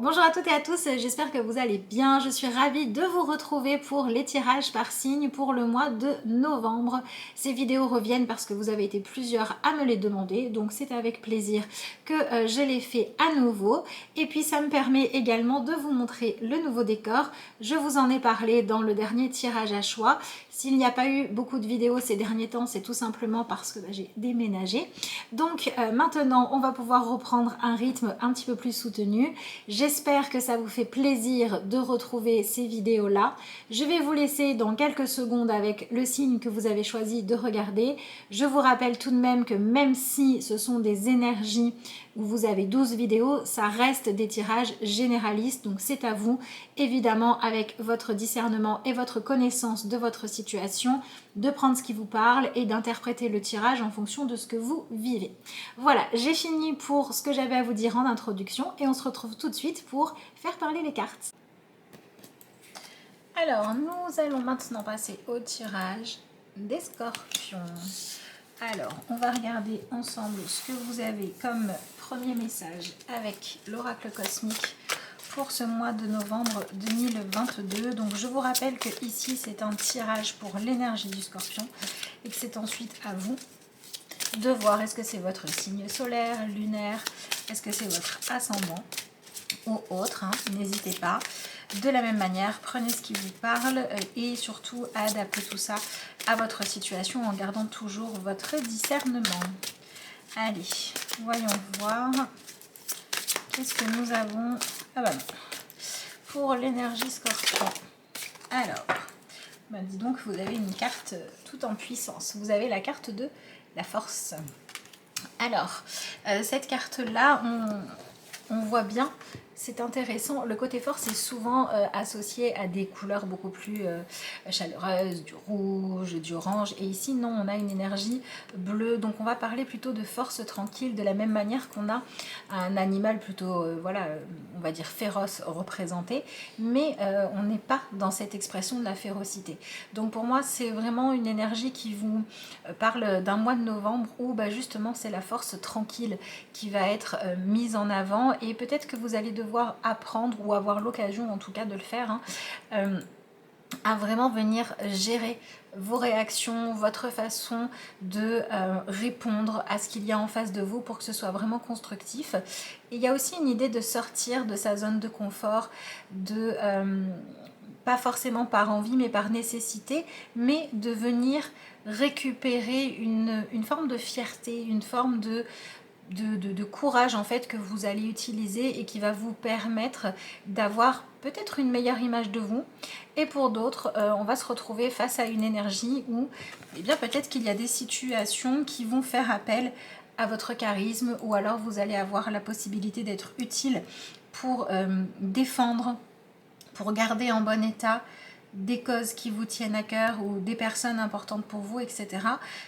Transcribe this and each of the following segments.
Bonjour à toutes et à tous, j'espère que vous allez bien. Je suis ravie de vous retrouver pour les tirages par signe pour le mois de novembre. Ces vidéos reviennent parce que vous avez été plusieurs à me les demander, donc c'est avec plaisir que je les fais à nouveau. Et puis ça me permet également de vous montrer le nouveau décor. Je vous en ai parlé dans le dernier tirage à choix. S'il n'y a pas eu beaucoup de vidéos ces derniers temps, c'est tout simplement parce que j'ai déménagé. Donc maintenant, on va pouvoir reprendre un rythme un petit peu plus soutenu. J'espère que ça vous fait plaisir de retrouver ces vidéos-là. Je vais vous laisser dans quelques secondes avec le signe que vous avez choisi de regarder. Je vous rappelle tout de même que même si ce sont des énergies où vous avez 12 vidéos, ça reste des tirages généralistes, donc c'est à vous, évidemment avec votre discernement et votre connaissance de votre situation, de prendre ce qui vous parle et d'interpréter le tirage en fonction de ce que vous vivez. Voilà, j'ai fini pour ce que j'avais à vous dire en introduction et on se retrouve tout de suite pour faire parler les cartes. Alors, nous allons maintenant passer au tirage des scorpions. Alors, on va regarder ensemble ce que vous avez comme premier message avec l'oracle cosmique pour ce mois de novembre 2022. Donc, je vous rappelle que ici, c'est un tirage pour l'énergie du scorpion et que c'est ensuite à vous de voir est-ce que c'est votre signe solaire, lunaire, est-ce que c'est votre ascendant ou autre, hein, n'hésitez pas. De la même manière, prenez ce qui vous parle et surtout adaptez tout ça à votre situation en gardant toujours votre discernement. Allez, voyons voir. Qu'est-ce que nous avons? Ah bah non. Pour l'énergie scorpion. Alors, bah dis donc, vous avez une carte tout en puissance. Vous avez la carte de la force. Alors, cette carte-là, on voit bien, c'est intéressant. Le côté force est souvent associé à des couleurs beaucoup plus chaleureuses, du rouge, du orange. Et ici, non, on a une énergie bleue. Donc, on va parler plutôt de force tranquille, de la même manière qu'on a un animal plutôt, voilà, on va dire féroce représenté. Mais on n'est pas dans cette expression de la férocité. Donc, pour moi, c'est vraiment une énergie qui vous parle d'un mois de novembre où bah, justement, c'est la force tranquille qui va être mise en avant. Et peut-être que vous allez devoir apprendre ou avoir l'occasion en tout cas de le faire, hein, à vraiment venir gérer vos réactions, votre façon de répondre à ce qu'il y a en face de vous pour que ce soit vraiment constructif. Et il y a aussi une idée de sortir de sa zone de confort, de pas forcément par envie mais par nécessité, mais de venir récupérer une forme de fierté, une forme de courage en fait que vous allez utiliser et qui va vous permettre d'avoir peut-être une meilleure image de vous. Et pour d'autres, on va se retrouver face à une énergie où eh bien peut-être qu'il y a des situations qui vont faire appel à votre charisme, ou alors vous allez avoir la possibilité d'être utile pour défendre, pour garder en bon état des causes qui vous tiennent à cœur ou des personnes importantes pour vous, etc.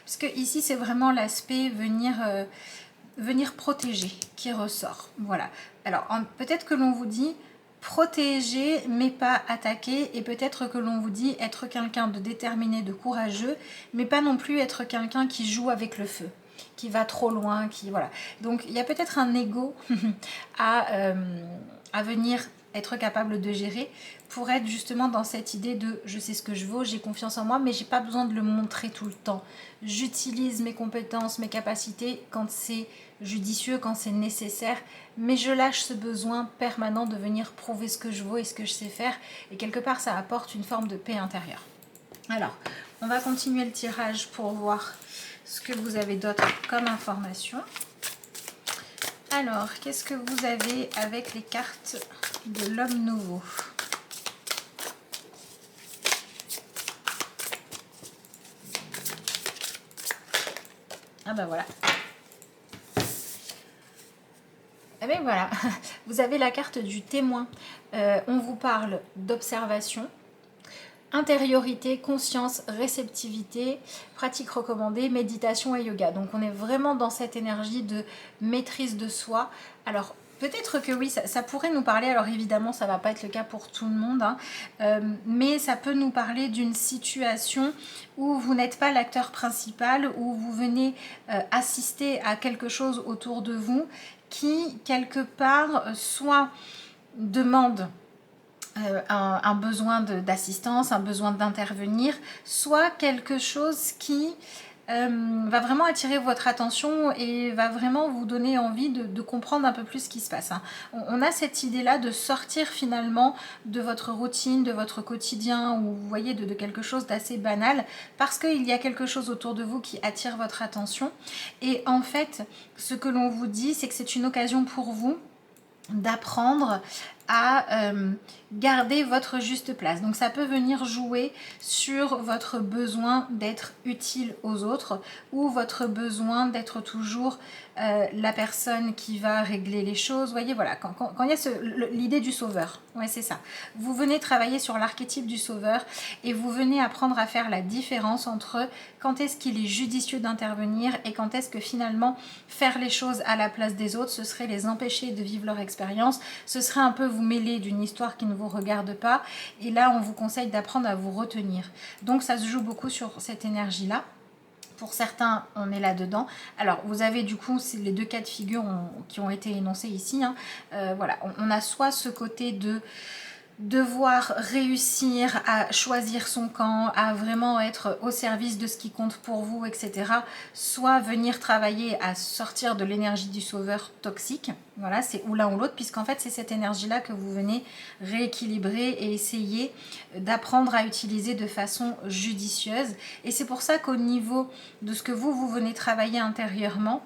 Parce que ici c'est vraiment l'aspect venir protéger qui ressort. Voilà. Alors peut-être que l'on vous dit protéger mais pas attaquer, et peut-être que l'on vous dit être quelqu'un de déterminé, de courageux, mais pas non plus être quelqu'un qui joue avec le feu, qui va trop loin, qui voilà. Donc il y a peut-être un ego à venir être capable de gérer pour être justement dans cette idée de je sais ce que je vaux, j'ai confiance en moi, mais j'ai pas besoin de le montrer tout le temps. J'utilise mes compétences, mes capacités quand c'est judicieux, quand c'est nécessaire, mais je lâche ce besoin permanent de venir prouver ce que je vaux et ce que je sais faire, et quelque part ça apporte une forme de paix intérieure. Alors, on va continuer le tirage pour voir ce que vous avez d'autre comme information. Alors, qu'est-ce que vous avez avec les cartes de l'homme nouveau? Ah ben voilà. Eh bien voilà, vous avez la carte du témoin. On vous parle d'observation, intériorité, conscience, réceptivité, pratique recommandée, méditation et yoga. Donc on est vraiment dans cette énergie de maîtrise de soi. Alors peut-être que oui, ça pourrait nous parler, alors évidemment ça ne va pas être le cas pour tout le monde, hein, mais ça peut nous parler d'une situation où vous n'êtes pas l'acteur principal, où vous venez assister à quelque chose autour de vous qui quelque part soit demande un besoin d'assistance, un besoin d'intervenir, soit quelque chose qui va vraiment attirer votre attention et va vraiment vous donner envie de comprendre un peu plus ce qui se passe. Hein. On a cette idée-là de sortir finalement de votre routine, de votre quotidien, ou vous voyez, de quelque chose d'assez banal, parce qu'il y a quelque chose autour de vous qui attire votre attention. Et en fait, ce que l'on vous dit, c'est que c'est une occasion pour vous d'apprendre à garder votre juste place. Donc ça peut venir jouer sur votre besoin d'être utile aux autres ou votre besoin d'être toujours la personne qui va régler les choses. Vous voyez, voilà, quand il y a l'idée du sauveur, ouais, c'est ça. Vous venez travailler sur l'archétype du sauveur et vous venez apprendre à faire la différence entre quand est-ce qu'il est judicieux d'intervenir et quand est-ce que finalement faire les choses à la place des autres, ce serait les empêcher de vivre leur expérience, ce serait un peu vous mêler d'une histoire qui ne vous regarde pas. Et là, on vous conseille d'apprendre à vous retenir. Donc ça se joue beaucoup sur cette énergie-là. Pour certains, on est là-dedans. Alors, vous avez du coup les deux cas de figure qui ont été énoncés ici. Hein. Voilà, on a soit ce côté de devoir réussir à choisir son camp, à vraiment être au service de ce qui compte pour vous, etc. Soit venir travailler à sortir de l'énergie du sauveur toxique. Voilà, c'est ou l'un ou l'autre, puisqu'en fait, c'est cette énergie-là que vous venez rééquilibrer et essayer d'apprendre à utiliser de façon judicieuse. Et c'est pour ça qu'au niveau de ce que vous venez travailler intérieurement,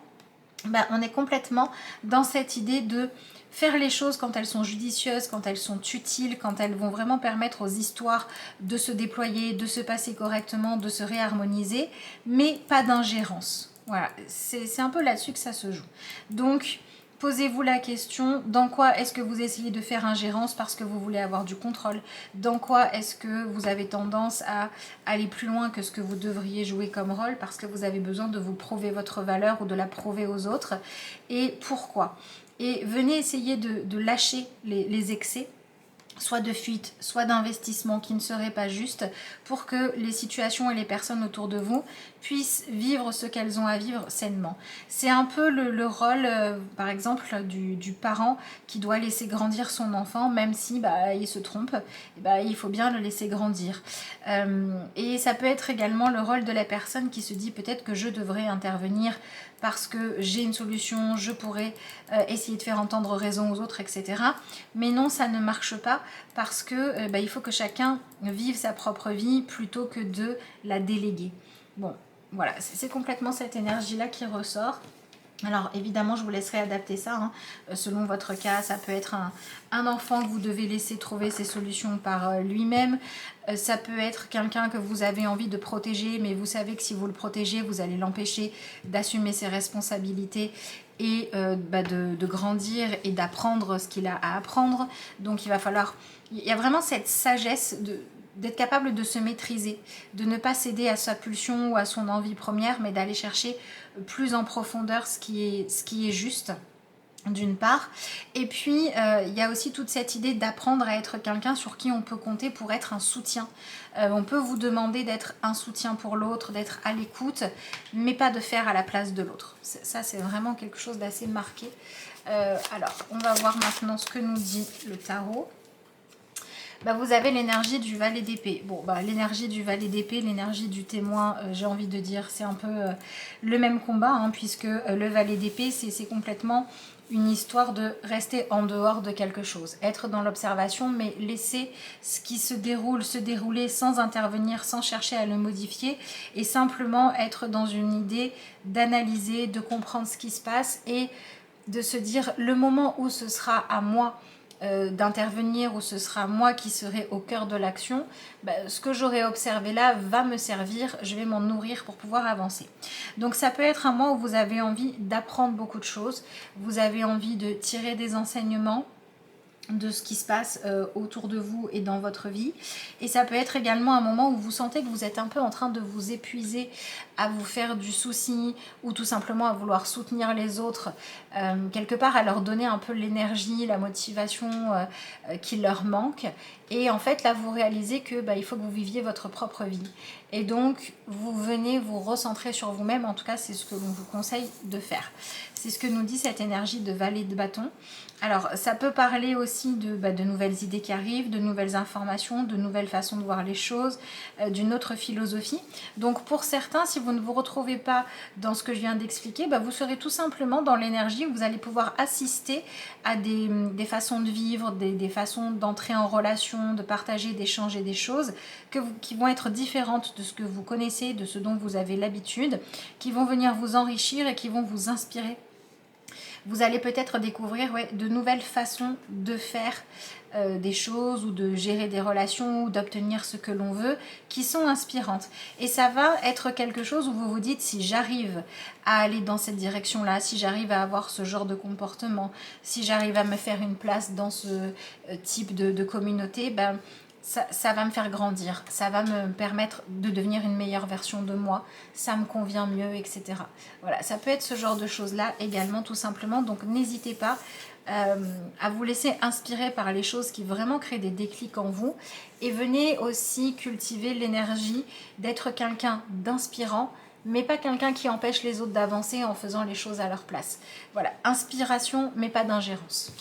ben, on est complètement dans cette idée de faire les choses quand elles sont judicieuses, quand elles sont utiles, quand elles vont vraiment permettre aux histoires de se déployer, de se passer correctement, de se réharmoniser, mais pas d'ingérence. Voilà, c'est un peu là-dessus que ça se joue. Donc, posez-vous la question, dans quoi est-ce que vous essayez de faire ingérence parce que vous voulez avoir du contrôle? Dans quoi est-ce que vous avez tendance à aller plus loin que ce que vous devriez jouer comme rôle parce que vous avez besoin de vous prouver votre valeur ou de la prouver aux autres? Et pourquoi? Et venez essayer de lâcher les excès, soit de fuite, soit d'investissement qui ne serait pas juste, pour que les situations et les personnes autour de vous puissent vivre ce qu'elles ont à vivre sainement. C'est un peu le rôle, par exemple, du parent qui doit laisser grandir son enfant, même si il se trompe, il faut bien le laisser grandir. Et ça peut être également le rôle de la personne qui se dit peut-être que je devrais intervenir parce que j'ai une solution, je pourrais essayer de faire entendre raison aux autres, etc. Mais non, ça ne marche pas parce que il faut que chacun vive sa propre vie plutôt que de la déléguer. Bon, voilà, c'est complètement cette énergie-là qui ressort. Alors évidemment, je vous laisserai adapter ça, hein. Selon votre cas. Ça peut être un enfant que vous devez laisser trouver ses solutions par lui-même. Ça peut être quelqu'un que vous avez envie de protéger, mais vous savez que si vous le protégez, vous allez l'empêcher d'assumer ses responsabilités et de grandir et d'apprendre ce qu'il a à apprendre. Donc il va falloir... Il y a vraiment cette sagesse d'être capable de se maîtriser, de ne pas céder à sa pulsion ou à son envie première, mais d'aller chercher plus en profondeur ce qui est juste, d'une part. Et puis, il y a aussi toute cette idée d'apprendre à être quelqu'un sur qui on peut compter pour être un soutien. On peut vous demander d'être un soutien pour l'autre, d'être à l'écoute, mais pas de faire à la place de l'autre. Ça, c'est vraiment quelque chose d'assez marqué. Alors, on va voir maintenant ce que nous dit le tarot. Vous avez l'énergie du valet d'épée. Bon, l'énergie du valet d'épée, l'énergie du témoin, j'ai envie de dire, c'est un peu le même combat, hein, puisque le valet d'épée, c'est complètement une histoire de rester en dehors de quelque chose, être dans l'observation, mais laisser ce qui se dérouler sans intervenir, sans chercher à le modifier, et simplement être dans une idée d'analyser, de comprendre ce qui se passe et de se dire le moment où ce sera à moi d'intervenir, où ce sera moi qui serai au cœur de l'action, ce que j'aurai observé là va me servir, je vais m'en nourrir pour pouvoir avancer. Donc ça peut être un mois où vous avez envie d'apprendre beaucoup de choses, vous avez envie de tirer des enseignements de ce qui se passe autour de vous et dans votre vie. Et ça peut être également un moment où vous sentez que vous êtes un peu en train de vous épuiser à vous faire du souci ou tout simplement à vouloir soutenir les autres, quelque part à leur donner un peu l'énergie, la motivation qui leur manque. Et en fait là vous réalisez que il faut que vous viviez votre propre vie. Et donc vous venez vous recentrer sur vous-même, en tout cas c'est ce que l'on vous conseille de faire. C'est ce que nous dit cette énergie de valet de bâton. Alors ça peut parler aussi aussi de nouvelles idées qui arrivent, de nouvelles informations, de nouvelles façons de voir les choses, d'une autre philosophie. Donc pour certains, si vous ne vous retrouvez pas dans ce que je viens d'expliquer, vous serez tout simplement dans l'énergie où vous allez pouvoir assister à des façons de vivre, des façons d'entrer en relation, de partager, d'échanger des choses qui vont être différentes de ce que vous connaissez, de ce dont vous avez l'habitude, qui vont venir vous enrichir et qui vont vous inspirer. Vous allez peut-être découvrir de nouvelles façons de faire des choses ou de gérer des relations ou d'obtenir ce que l'on veut qui sont inspirantes. Et ça va être quelque chose où vous vous dites, si j'arrive à aller dans cette direction-là, si j'arrive à avoir ce genre de comportement, si j'arrive à me faire une place dans ce type de communauté, ça va me faire grandir, ça va me permettre de devenir une meilleure version de moi, ça me convient mieux, etc. Voilà, ça peut être ce genre de choses-là également, tout simplement. Donc n'hésitez pas à vous laisser inspirer par les choses qui vraiment créent des déclics en vous. Et venez aussi cultiver l'énergie d'être quelqu'un d'inspirant, mais pas quelqu'un qui empêche les autres d'avancer en faisant les choses à leur place. Voilà, inspiration, mais pas d'ingérence.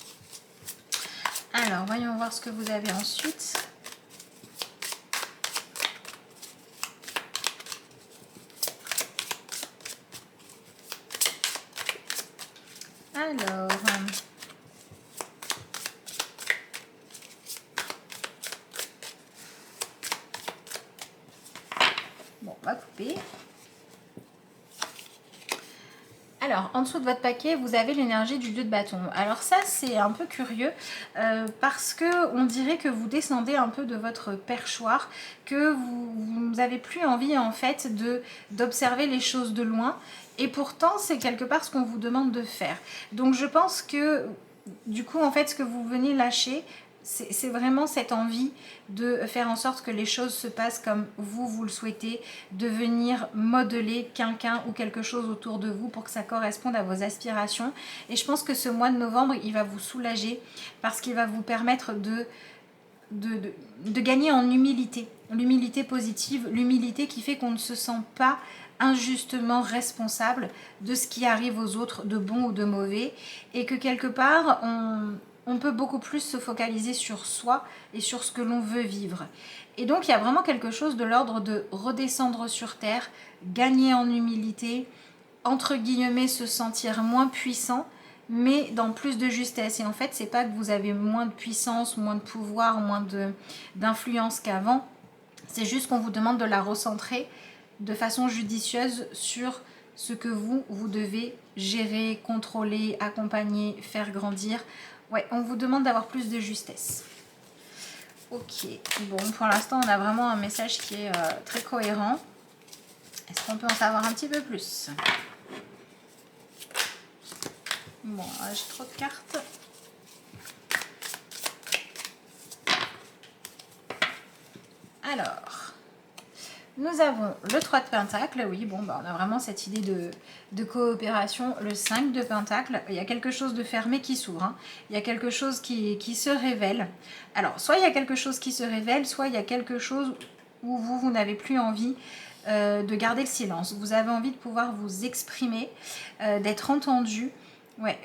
Alors, voyons voir ce que vous avez ensuite. Alors, bon, on va couper. Alors, en dessous de votre paquet, vous avez l'énergie du 2 de bâton. Alors ça, c'est un peu curieux parce que on dirait que vous descendez un peu de votre perchoir, que vous n'avez plus envie en fait d'observer les choses de loin. Et pourtant, c'est quelque part ce qu'on vous demande de faire. Donc, je pense que du coup, en fait, ce que vous venez lâcher, c'est vraiment cette envie de faire en sorte que les choses se passent comme vous le souhaitez, de venir modeler quelqu'un ou quelque chose autour de vous pour que ça corresponde à vos aspirations. Et je pense que ce mois de novembre, il va vous soulager parce qu'il va vous permettre de gagner en humilité, l'humilité positive, l'humilité qui fait qu'on ne se sent pas injustement responsable de ce qui arrive aux autres, de bon ou de mauvais, et que quelque part, on peut beaucoup plus se focaliser sur soi et sur ce que l'on veut vivre. Et donc, il y a vraiment quelque chose de l'ordre de redescendre sur terre, gagner en humilité, entre guillemets, se sentir moins puissant, mais dans plus de justesse. Et en fait, c'est pas que vous avez moins de puissance, moins de pouvoir, moins d'influence qu'avant. C'est juste qu'on vous demande de la recentrer de façon judicieuse sur ce que vous devez gérer, contrôler, accompagner, faire grandir. Ouais, on vous demande d'avoir plus de justesse. Ok, bon, pour l'instant, on a vraiment un message qui est très cohérent. Est-ce qu'on peut en savoir un petit peu plus ? Bon, j'ai trop de cartes. Alors, nous avons le 3 de Pentacle. Oui, bon, on a vraiment cette idée de coopération. Le 5 de Pentacle, il y a quelque chose de fermé qui s'ouvre. Hein. Il y a quelque chose qui se révèle. Alors, soit il y a quelque chose qui se révèle, soit il y a quelque chose où vous n'avez plus envie de garder le silence. Vous avez envie de pouvoir vous exprimer, d'être entendu. Ouais,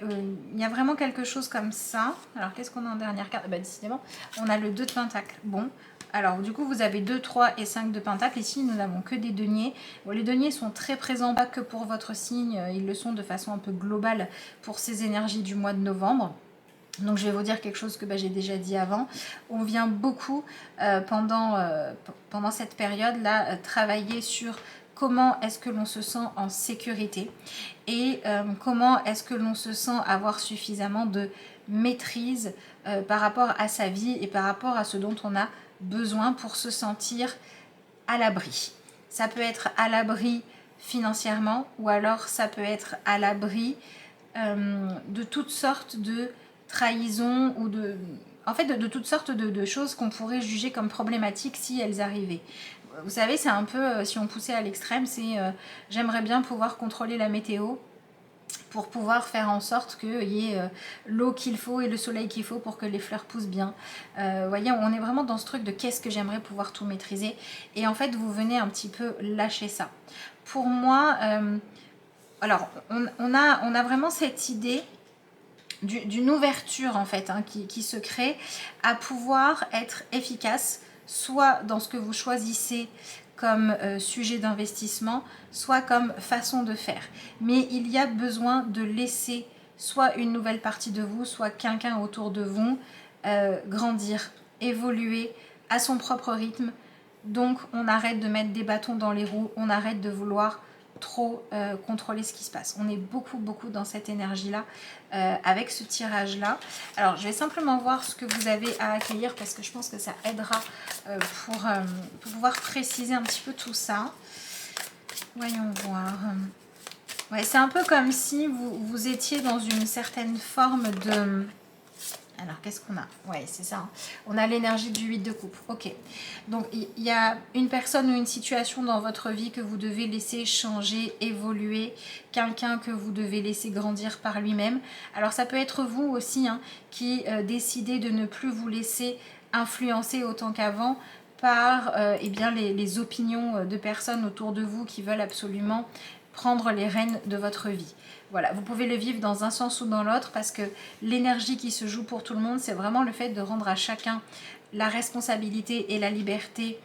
il y a vraiment quelque chose comme ça. Alors, qu'est-ce qu'on a en dernière carte ? Décidément, on a le 2 de Pentacle. Bon, alors du coup, vous avez 2, 3 et 5 de Pentacle. Ici, nous n'avons que des deniers. Bon, les deniers sont très présents, pas que pour votre signe. Ils le sont de façon un peu globale pour ces énergies du mois de novembre. Donc je vais vous dire quelque chose que j'ai déjà dit avant. On vient beaucoup pendant cette période-là travailler sur comment est-ce que l'on se sent en sécurité et comment est-ce que l'on se sent avoir suffisamment de maîtrise par rapport à sa vie et par rapport à ce dont on a besoin pour se sentir à l'abri. Ça peut être à l'abri financièrement ou alors ça peut être à l'abri de toutes sortes de trahison ou de toutes sortes de choses qu'on pourrait juger comme problématiques si elles arrivaient. Vous savez, c'est un peu, si on poussait à l'extrême, c'est j'aimerais bien pouvoir contrôler la météo pour pouvoir faire en sorte qu'il y ait l'eau qu'il faut et le soleil qu'il faut pour que les fleurs poussent bien. Voyez, on est vraiment dans ce truc de qu'est-ce que j'aimerais pouvoir tout maîtriser. Et en fait, vous venez un petit peu lâcher ça. Pour moi, alors, on a vraiment cette idée d'une ouverture en fait hein, qui se crée à pouvoir être efficace, soit dans ce que vous choisissez comme sujet d'investissement, soit comme façon de faire. Mais il y a besoin de laisser soit une nouvelle partie de vous, soit quelqu'un autour de vous grandir, évoluer à son propre rythme. Donc on arrête de mettre des bâtons dans les roues, on arrête de vouloir trop contrôler ce qui se passe. On est beaucoup dans cette énergie-là avec ce tirage-là. Alors, je vais simplement voir ce que vous avez à accueillir parce que je pense que ça aidera pour pouvoir préciser un petit peu tout ça. Voyons voir. Ouais, c'est un peu comme si vous étiez dans une certaine forme de... Alors, qu'est-ce qu'on a? Ouais, c'est ça. Hein. On a l'énergie du 8 de coupe. Ok. Donc, il y a une personne ou une situation dans votre vie que vous devez laisser changer, évoluer. Quelqu'un que vous devez laisser grandir par lui-même. Alors, ça peut être vous aussi hein, qui décidez de ne plus vous laisser influencer autant qu'avant par eh bien, les opinions de personnes autour de vous qui veulent absolument prendre les rênes de votre vie. Voilà, vous pouvez le vivre dans un sens ou dans l'autre parce que l'énergie qui se joue pour tout le monde, c'est vraiment le fait de rendre à chacun la responsabilité et la liberté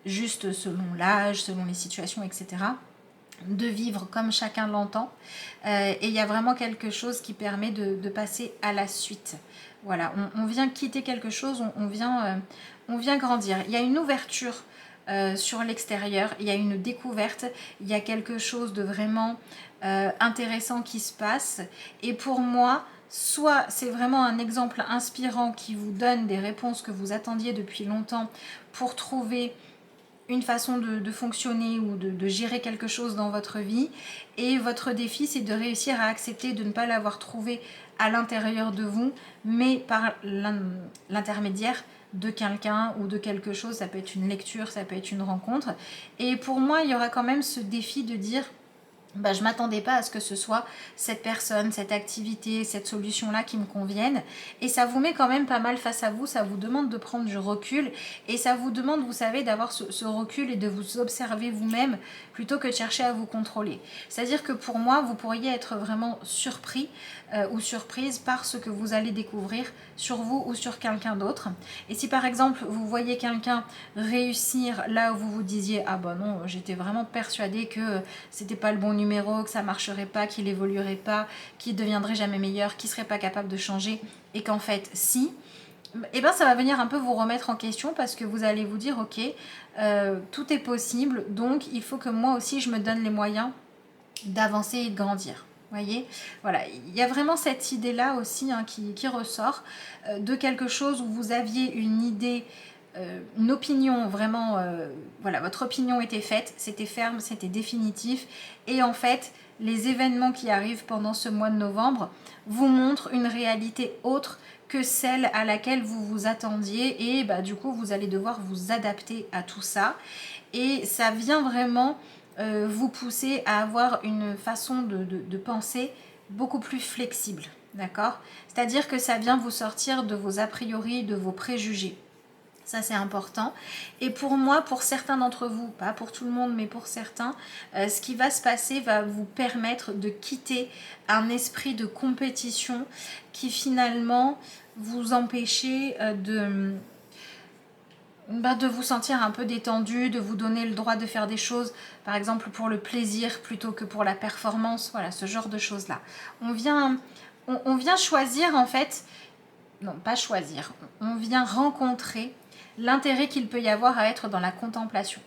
juste selon l'âge, selon les situations, etc. De vivre comme chacun l'entend. Et il y a vraiment quelque chose qui permet de passer à la suite. Voilà, on vient quitter quelque chose, on vient grandir. Il y a une ouverture sur l'extérieur, il y a une découverte, il y a quelque chose de vraiment intéressant qui se passe. Et pour moi, soit c'est vraiment un exemple inspirant qui vous donne des réponses que vous attendiez depuis longtemps pour trouver une façon de fonctionner ou de gérer quelque chose dans votre vie. Et votre défi, c'est de réussir à accepter de ne pas l'avoir trouvé à l'intérieur de vous, mais par l'intermédiaire de quelqu'un ou de quelque chose. Ça peut être une lecture, ça peut être une rencontre. Et pour moi, il y aura quand même ce défi de dire... Bah, je ne m'attendais pas à ce que ce soit cette personne, cette activité, cette solution-là qui me convienne. Et ça vous met quand même pas mal face à vous, ça vous demande de prendre du recul et ça vous demande, vous savez, d'avoir ce recul et de vous observer vous-même plutôt que de chercher à vous contrôler. C'est-à-dire que pour moi, vous pourriez être vraiment surpris ou surprise par ce que vous allez découvrir sur vous ou sur quelqu'un d'autre. Et si par exemple, vous voyez quelqu'un réussir là où vous vous disiez « Ah bah non, j'étais vraiment persuadée que c'était pas le bon numéro, que ça marcherait pas, qu'il évoluerait pas, qu'il deviendrait jamais meilleur, qu'il serait pas capable de changer et qu'en fait si, et ben ça va venir un peu vous remettre en question parce que vous allez vous dire ok, tout est possible, donc il faut que moi aussi je me donne les moyens d'avancer et de grandir. Voyez, voilà, il y a vraiment cette idée là aussi hein, qui ressort de quelque chose où vous aviez une idée, une opinion vraiment, voilà, votre opinion était faite, c'était ferme, c'était définitif, et en fait, les événements qui arrivent pendant ce mois de novembre vous montrent une réalité autre que celle à laquelle vous vous attendiez, et bah, du coup, vous allez devoir vous adapter à tout ça, et ça vient vraiment vous pousser à avoir une façon de penser beaucoup plus flexible, d'accord? C'est-à-dire que ça vient vous sortir de vos a priori, de vos préjugés. Ça, c'est important. Et pour moi, pour certains d'entre vous, pas pour tout le monde, mais pour certains, ce qui va se passer va vous permettre de quitter un esprit de compétition qui finalement vous empêchait de vous sentir un peu détendu, de vous donner le droit de faire des choses, par exemple pour le plaisir plutôt que pour la performance, voilà, ce genre de choses-là. On vient choisir en fait, non pas choisir, on vient rencontrer l'intérêt qu'il peut y avoir à être dans la contemplation.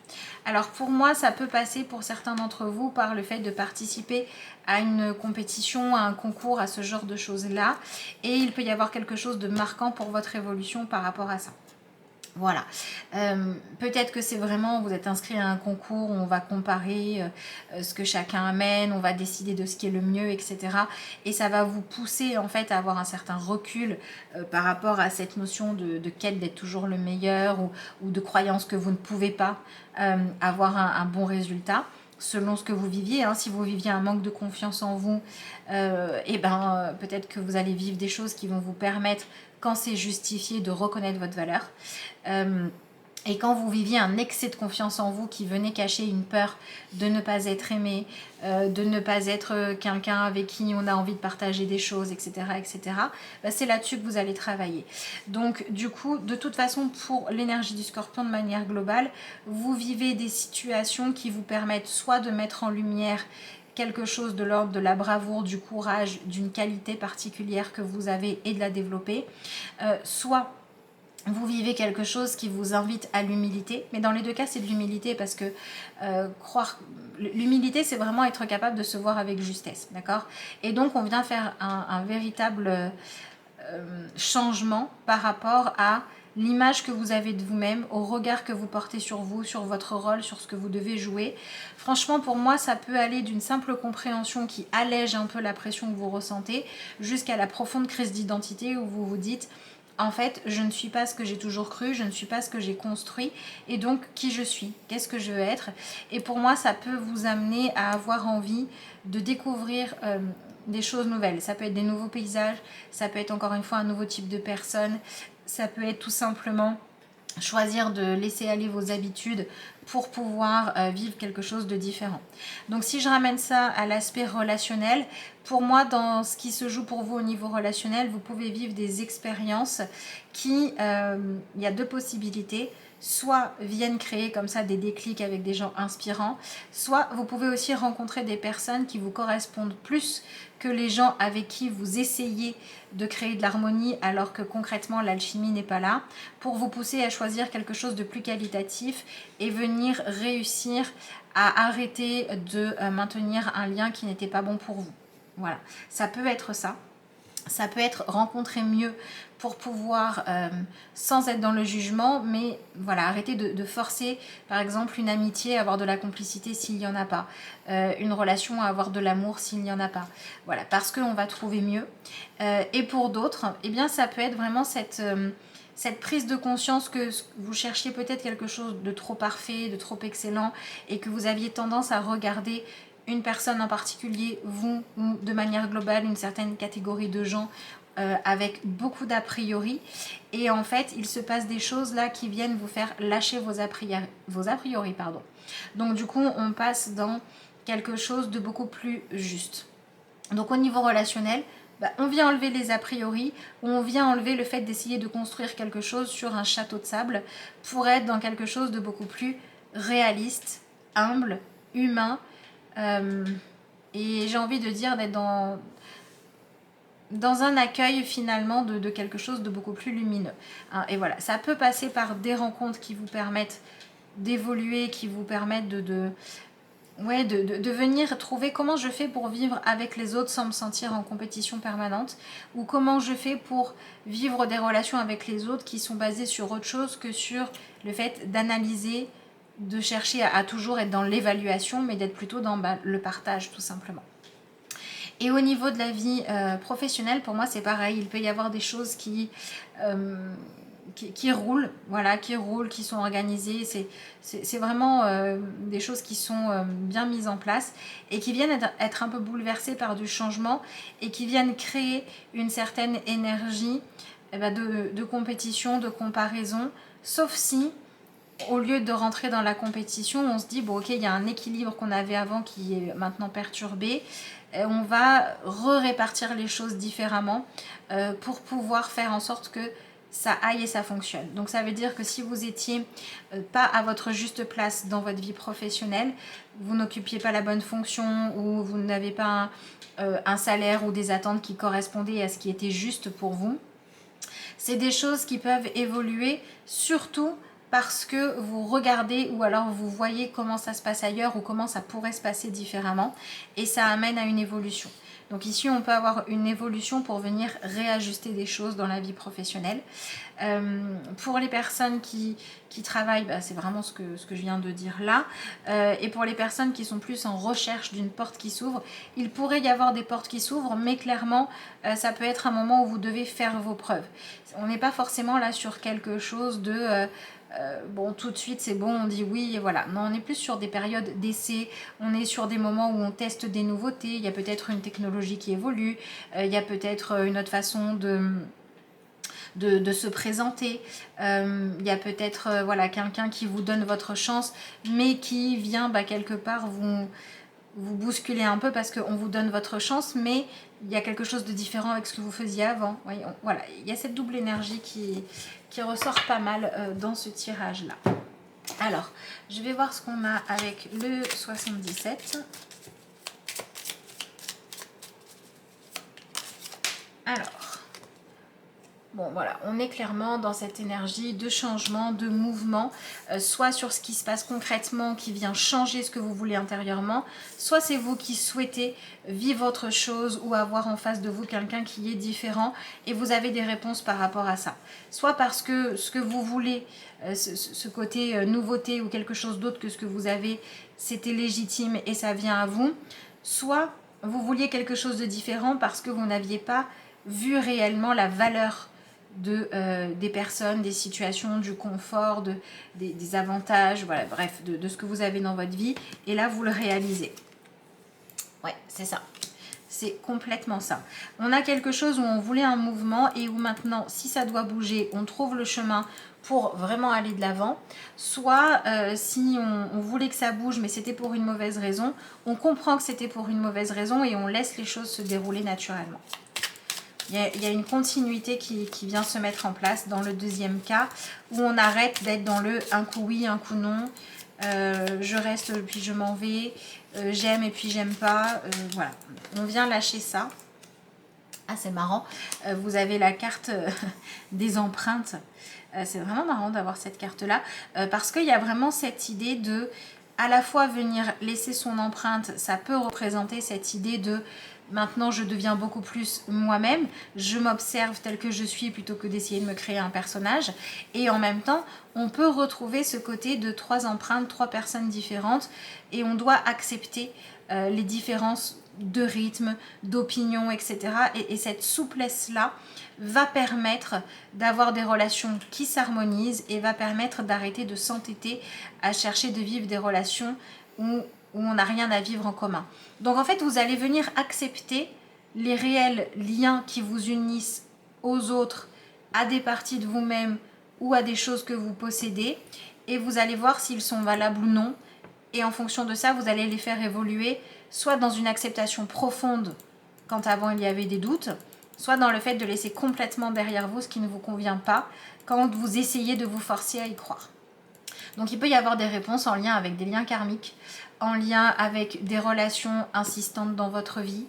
Alors pour moi, ça peut passer pour certains d'entre vous par le fait de participer à une compétition, à un concours, à ce genre de choses-là, et il peut y avoir quelque chose de marquant pour votre évolution par rapport à ça. Voilà, peut-être que c'est vraiment, vous êtes inscrit à un concours où on va comparer ce que chacun amène, on va décider de ce qui est le mieux, etc. Et ça va vous pousser en fait à avoir un certain recul par rapport à cette notion de quête d'être toujours le meilleur ou de croyance que vous ne pouvez pas avoir un bon résultat selon ce que vous viviez. Hein. Si vous viviez un manque de confiance en vous, peut-être que vous allez vivre des choses qui vont vous permettre, quand c'est justifié, de reconnaître votre valeur. Et quand vous viviez un excès de confiance en vous qui venait cacher une peur de ne pas être aimé, de ne pas être quelqu'un avec qui on a envie de partager des choses, etc., etc., bah c'est là-dessus que vous allez travailler. Donc du coup, de toute façon, pour l'énergie du Scorpion de manière globale, vous vivez des situations qui vous permettent soit de mettre en lumière quelque chose de l'ordre de la bravoure, du courage, d'une qualité particulière que vous avez et de la développer, soit vous vivez quelque chose qui vous invite à l'humilité, mais dans les deux cas c'est de l'humilité parce que l'humilité c'est vraiment être capable de se voir avec justesse, d'accord? Et donc on vient faire un véritable changement par rapport à l'image que vous avez de vous-même, au regard que vous portez sur vous, sur votre rôle, sur ce que vous devez jouer. Franchement, pour moi, ça peut aller d'une simple compréhension qui allège un peu la pression que vous ressentez, jusqu'à la profonde crise d'identité où vous vous dites en fait, je ne suis pas ce que j'ai toujours cru, je ne suis pas ce que j'ai construit, et donc qui je suis, qu'est-ce que je veux être. Et pour moi, ça peut vous amener à avoir envie de découvrir des choses nouvelles. Ça peut être des nouveaux paysages, ça peut être encore une fois un nouveau type de personne, ça peut être tout simplement choisir de laisser aller vos habitudes pour pouvoir vivre quelque chose de différent. Donc si je ramène ça à l'aspect relationnel, pour moi dans ce qui se joue pour vous au niveau relationnel, vous pouvez vivre des expériences qui, il y a deux possibilités, soit viennent créer comme ça des déclics avec des gens inspirants, soit vous pouvez aussi rencontrer des personnes qui vous correspondent plus que les gens avec qui vous essayez de créer de l'harmonie alors que concrètement l'alchimie n'est pas là, pour vous pousser à choisir quelque chose de plus qualitatif et venir réussir à arrêter de maintenir un lien qui n'était pas bon pour vous. Voilà, ça peut être ça. Ça peut être rencontrer mieux pour pouvoir, sans être dans le jugement, mais voilà, arrêter de forcer, par exemple, une amitié à avoir de la complicité s'il n'y en a pas, une relation à avoir de l'amour s'il n'y en a pas. Voilà, parce qu'on va trouver mieux. Et pour d'autres, eh bien, ça peut être vraiment cette prise de conscience que vous cherchiez peut-être quelque chose de trop parfait, de trop excellent, et que vous aviez tendance à regarder une personne en particulier, vous, ou de manière globale, une certaine catégorie de gens avec beaucoup d'a priori. Et en fait, il se passe des choses là qui viennent vous faire lâcher vos a priori. Pardon. Donc du coup, on passe dans quelque chose de beaucoup plus juste. Donc au niveau relationnel, on vient enlever les a priori, ou on vient enlever le fait d'essayer de construire quelque chose sur un château de sable pour être dans quelque chose de beaucoup plus réaliste, humble, humain, et j'ai envie de dire d'être dans un accueil finalement de quelque chose de beaucoup plus lumineux. Hein, et voilà, ça peut passer par des rencontres qui vous permettent d'évoluer, qui vous permettent de venir trouver comment je fais pour vivre avec les autres sans me sentir en compétition permanente, ou comment je fais pour vivre des relations avec les autres qui sont basées sur autre chose que sur le fait d'analyser, de chercher à toujours être dans l'évaluation, mais d'être plutôt dans le partage tout simplement. Et au niveau de la vie professionnelle, pour moi c'est pareil, il peut y avoir des choses qui roulent, voilà, qui sont organisées. C'est vraiment des choses qui sont bien mises en place et qui viennent être un peu bouleversées par du changement et qui viennent créer une certaine énergie de compétition, de comparaison, sauf si au lieu de rentrer dans la compétition, on se dit bon ok, il y a un équilibre qu'on avait avant qui est maintenant perturbé. On va répartir les choses différemment pour pouvoir faire en sorte que ça aille et ça fonctionne. Donc ça veut dire que si vous étiez pas à votre juste place dans votre vie professionnelle, vous n'occupiez pas la bonne fonction ou vous n'avez pas un salaire ou des attentes qui correspondaient à ce qui était juste pour vous, c'est des choses qui peuvent évoluer, surtout parce que vous regardez ou alors vous voyez comment ça se passe ailleurs ou comment ça pourrait se passer différemment et ça amène à une évolution. Donc ici, on peut avoir une évolution pour venir réajuster des choses dans la vie professionnelle. Pour les personnes qui travaillent, c'est vraiment ce que je viens de dire là. Et pour les personnes qui sont plus en recherche d'une porte qui s'ouvre, il pourrait y avoir des portes qui s'ouvrent, mais clairement, ça peut être un moment où vous devez faire vos preuves. On n'est pas forcément là sur quelque chose de... bon, tout de suite c'est bon, on dit oui et voilà. Non, on est plus sur des périodes d'essai, on est sur des moments où on teste des nouveautés, il y a peut-être une technologie qui évolue, il y a peut-être une autre façon de se présenter. Il y a peut-être voilà, quelqu'un qui vous donne votre chance, mais qui vient quelque part vous bousculer un peu parce qu'on vous donne votre chance, mais il y a quelque chose de différent avec ce que vous faisiez avant. Voyez, voilà, il y a cette double énergie qui ressort pas mal dans ce tirage-là. Alors, je vais voir ce qu'on a avec le 77. Alors, bon voilà, on est clairement dans cette énergie de changement, de mouvement, soit sur ce qui se passe concrètement, qui vient changer ce que vous voulez intérieurement, soit c'est vous qui souhaitez vivre autre chose ou avoir en face de vous quelqu'un qui est différent et vous avez des réponses par rapport à ça. Soit parce que ce que vous voulez, ce côté nouveauté ou quelque chose d'autre que ce que vous avez, c'était légitime et ça vient à vous, soit vous vouliez quelque chose de différent parce que vous n'aviez pas vu réellement la valeur des personnes, des situations, du confort, des avantages, voilà, bref, de ce que vous avez dans votre vie. Et là, vous le réalisez. Ouais, c'est ça. C'est complètement ça. On a quelque chose où on voulait un mouvement et où maintenant, si ça doit bouger, on trouve le chemin pour vraiment aller de l'avant. Soit si on voulait que ça bouge, mais c'était pour une mauvaise raison, on comprend que c'était pour une mauvaise raison et on laisse les choses se dérouler naturellement. Il y a une continuité qui vient se mettre en place dans le deuxième cas, où on arrête d'être dans le un coup oui, un coup non, je reste puis je m'en vais, j'aime et puis j'aime pas, voilà. On vient lâcher ça. Ah, c'est marrant, vous avez la carte des empreintes. C'est vraiment marrant d'avoir cette carte-là, parce qu'il y a vraiment cette idée de, à la fois venir laisser son empreinte, ça peut représenter cette idée de maintenant je deviens beaucoup plus moi-même, je m'observe tel que je suis plutôt que d'essayer de me créer un personnage. Et en même temps, on peut retrouver ce côté de 3 empreintes, 3 personnes différentes et on doit accepter les différences de rythme, d'opinion, etc. Et cette souplesse-là va permettre d'avoir des relations qui s'harmonisent et va permettre d'arrêter de s'entêter à chercher de vivre des relations où on n'a rien à vivre en commun. Donc en fait, vous allez venir accepter les réels liens qui vous unissent aux autres, à des parties de vous-même ou à des choses que vous possédez, et vous allez voir s'ils sont valables ou non. Et en fonction de ça, vous allez les faire évoluer, soit dans une acceptation profonde, quand avant il y avait des doutes, soit dans le fait de laisser complètement derrière vous ce qui ne vous convient pas, quand vous essayez de vous forcer à y croire. Donc il peut y avoir des réponses en lien avec des liens karmiques, en lien avec des relations insistantes dans votre vie.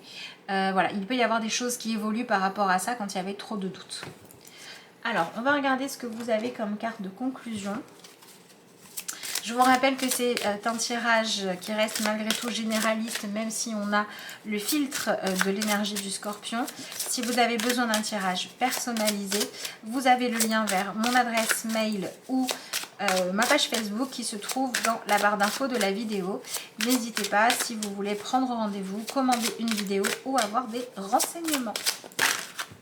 Voilà, il peut y avoir des choses qui évoluent par rapport à ça quand il y avait trop de doutes. Alors, on va regarder ce que vous avez comme carte de conclusion. Je vous rappelle que c'est un tirage qui reste malgré tout généraliste, même si on a le filtre de l'énergie du Scorpion. Si vous avez besoin d'un tirage personnalisé, vous avez le lien vers mon adresse mail ou ma page Facebook qui se trouve dans la barre d'infos de la vidéo. N'hésitez pas si vous voulez prendre rendez-vous, commander une vidéo ou avoir des renseignements.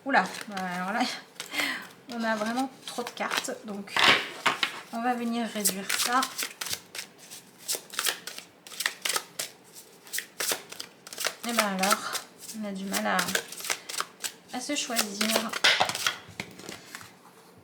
Oula, alors là, on a vraiment trop de cartes, donc on va venir réduire ça. Et bien alors, on a du mal à se choisir.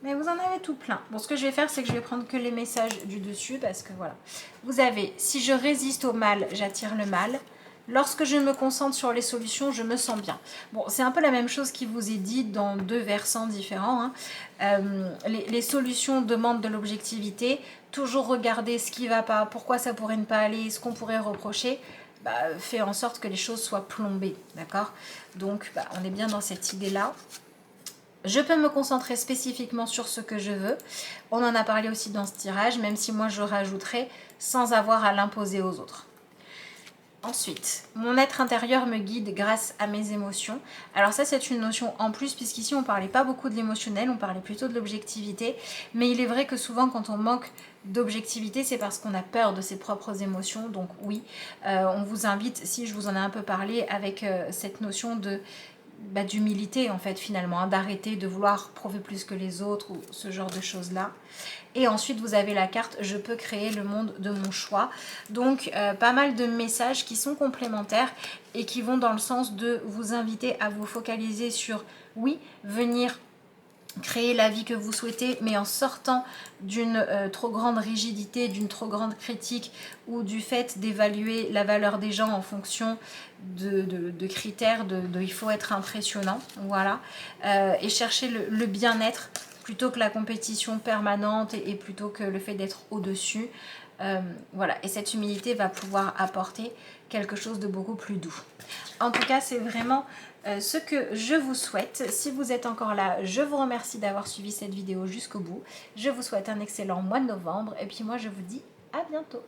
Mais vous en avez tout plein. Bon, ce que je vais faire, c'est que je vais prendre que les messages du dessus parce que voilà. Vous avez, si je résiste au mal, j'attire le mal. Lorsque je me concentre sur les solutions, je me sens bien. Bon, c'est un peu la même chose qui vous est dit dans 2 versants différents. Hein. Les solutions demandent de l'objectivité. Toujours regarder ce qui ne va pas, pourquoi ça pourrait ne pas aller, ce qu'on pourrait reprocher. Fait en sorte que les choses soient plombées. D'accord? Donc, on est bien dans cette idée-là. Je peux me concentrer spécifiquement sur ce que je veux. On en a parlé aussi dans ce tirage, même si moi je rajouterai sans avoir à l'imposer aux autres. Ensuite, mon être intérieur me guide grâce à mes émotions. Alors ça, c'est une notion en plus, puisqu'ici, on ne parlait pas beaucoup de l'émotionnel, on parlait plutôt de l'objectivité. Mais il est vrai que souvent, quand on manque d'objectivité, c'est parce qu'on a peur de ses propres émotions. Donc oui, on vous invite, si je vous en ai un peu parlé, avec cette notion de d'humilité en fait finalement, hein, d'arrêter de vouloir prouver plus que les autres ou ce genre de choses là. Et ensuite vous avez la carte je peux créer le monde de mon choix. Donc pas mal de messages qui sont complémentaires et qui vont dans le sens de vous inviter à vous focaliser sur oui, venir créer la vie que vous souhaitez, mais en sortant d'une trop grande rigidité, d'une trop grande critique ou du fait d'évaluer la valeur des gens en fonction de critères il faut être impressionnant, voilà, et chercher le bien-être plutôt que la compétition permanente et plutôt que le fait d'être au-dessus. Voilà, et cette humilité va pouvoir apporter quelque chose de beaucoup plus doux. En tout cas, c'est vraiment ce que je vous souhaite. Si vous êtes encore là, je vous remercie d'avoir suivi cette vidéo jusqu'au bout. Je vous souhaite un excellent mois de novembre et puis moi je vous dis à bientôt.